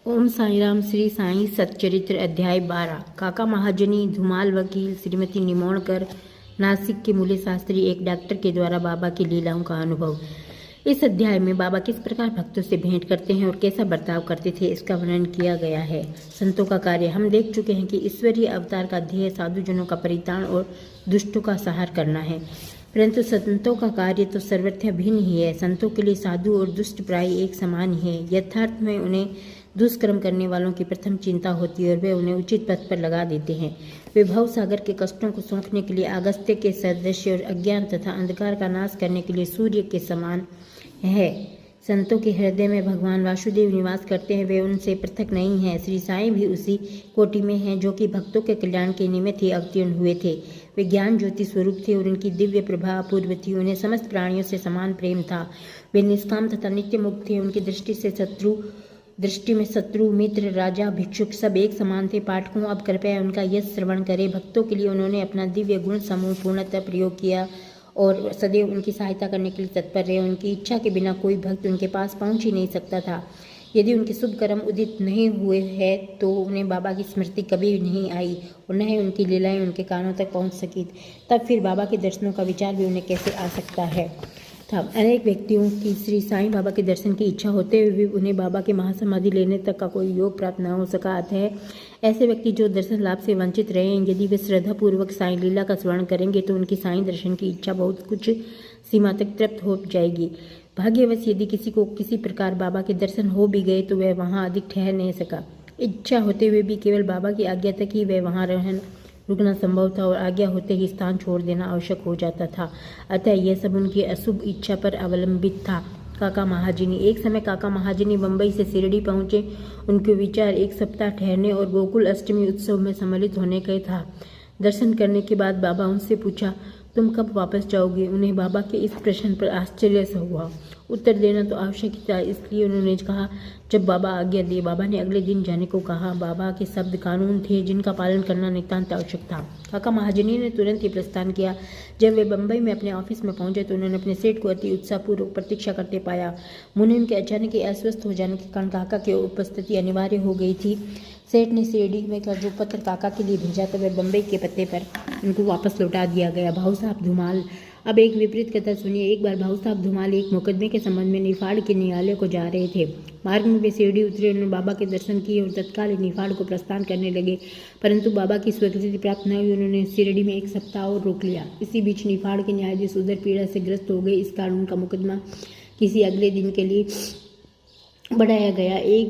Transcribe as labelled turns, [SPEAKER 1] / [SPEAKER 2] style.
[SPEAKER 1] ओम साईराम। श्री साई सच्चरित्र अध्याय 12। काका महाजनी धुमाल वकील श्रीमती निमोणकर नासिक के मूल्य शास्त्री एक डॉक्टर के द्वारा बाबा की लीलाओं का अनुभव। इस अध्याय में बाबा किस प्रकार भक्तों से भेंट करते हैं और कैसा बर्ताव करते थे इसका वर्णन किया गया है। संतों का कार्य। हम देख चुके हैं कि ईश्वरीय अवतार का ध्येय साधुजनों का परित्राण और दुष्टों का संहार करना है, परंतु संतों का कार्य तो सर्वथा भिन्न ही है। संतों के लिए साधु और दुष्ट प्राय एक समान ही है। यथार्थ में उन्हें दुष्कर्म करने वालों की प्रथम चिंता होती है और वे उन्हें उचित पथ पर लगा देते हैं। वे भव सागर के कष्टों को सोखने के लिए अगस्त्य के सदृश्य और अज्ञान तथा अंधकार का नाश करने के लिए सूर्य के समान है। संतों के हृदय में भगवान वासुदेव निवास करते हैं, वे उनसे पृथक नहीं हैं। श्री साईं भी उसी कोटि में हैं जो कि भक्तों के कल्याण के निमित्त ही अवतीर्ण हुए थे। वे ज्ञान ज्योति स्वरूप थे और उनकी दिव्य प्रभा अपूर्व थी। उन्हें समस्त प्राणियों से समान प्रेम था। वे निष्काम तथा नित्य मुक्त थे। उनकी दृष्टि में शत्रु, मित्र, राजा, भिक्षुक सब एक समान थे। पाठकों, अब कृपया उनका यश श्रवण करें। भक्तों के लिए उन्होंने अपना दिव्य गुण समूह पूर्णतः प्रयोग किया और सदैव उनकी सहायता करने के लिए तत्पर रहे। उनकी इच्छा के बिना कोई भक्त उनके पास पहुंच ही नहीं सकता था। यदि उनके शुभ कर्म उदित नहीं हुए हैं तो उन्हें बाबा की स्मृति कभी नहीं आई और न ही उनकी लीलाएं उनके कानों तक पहुंच सकी। तब फिर बाबा के दर्शनों का विचार भी उन्हें कैसे आ सकता है था। अनेक व्यक्तियों की श्री साईं बाबा के दर्शन की इच्छा होते हुए भी उन्हें बाबा के महासमाधि लेने तक का कोई योग प्राप्त न हो सका है। ऐसे व्यक्ति जो दर्शन लाभ से वंचित रहे, यदि वे श्रद्धापूर्वक साईं लीला का स्मरण करेंगे तो उनकी साईं दर्शन की इच्छा बहुत कुछ सीमा तक तृप्त हो जाएगी। भाग्यवश यदि किसी को किसी प्रकार बाबा के दर्शन हो भी गए तो वह वहाँ अधिक ठहर नहीं सका। इच्छा होते हुए भी केवल बाबा की आज्ञा तक ही वह वहाँ रुकना संभव था और आज्ञा होते ही स्थान छोड़ देना आवश्यक हो जाता था। अतः यह सब उनकी अशुभ इच्छा पर अवलंबित था। काका महाजनी। एक समय काका महाजनी बम्बई से शिरडी पहुंचे। उनके विचार एक सप्ताह ठहरने और गोकुल अष्टमी उत्सव में सम्मिलित होने का था। दर्शन करने के बाद बाबा उनसे पूछा, तुम कब वापस जाओगे? उन्हें बाबा के इस प्रश्न पर आश्चर्य सा हुआ। उत्तर देना तो आवश्यक था, इसलिए उन्होंने कहा, जब बाबा आज्ञा दे। बाबा ने अगले दिन जाने को कहा। बाबा के शब्द कानून थे जिनका पालन करना नितांत आवश्यक था। काका महाजनी ने तुरंत ही प्रस्थान किया। जब वे बम्बई में अपने ऑफिस में पहुंचे तो उन्होंने अपने सेठ को अति उत्साहपूर्वक प्रतीक्षा करते पाया। मुनीम के अचानक ही अस्वस्थ हो जाने के कारण काका की उपस्थिति अनिवार्य हो गई थी। सेठ ने शिरडी में का जो पत्र काका के लिए भेजा था वह बम्बई के पते पर उनको वापस लौटा दिया गया। भाऊ साहब धुमाल। अब एक विपरीत कथा सुनिए। एक बार भाऊ साहब धुमाल एक मुकदमे के संबंध में निफाड़ के न्यायालय को जा रहे थे। मार्ग में वे शिरडी उतरे। उन्होंने बाबा के दर्शन किए और तत्काल निफाड़ को प्रस्थान करने लगे, परंतु बाबा की स्वीकृति प्राप्त न हुई। उन्होंने शिरडी में एक सप्ताह और रोक लिया। इसी बीच निफाड़ के न्यायाधीश उदर पीड़ा से ग्रस्त हो गए। इस कारण उनका मुकदमा किसी अगले दिन के लिए बढ़ाया गया। एक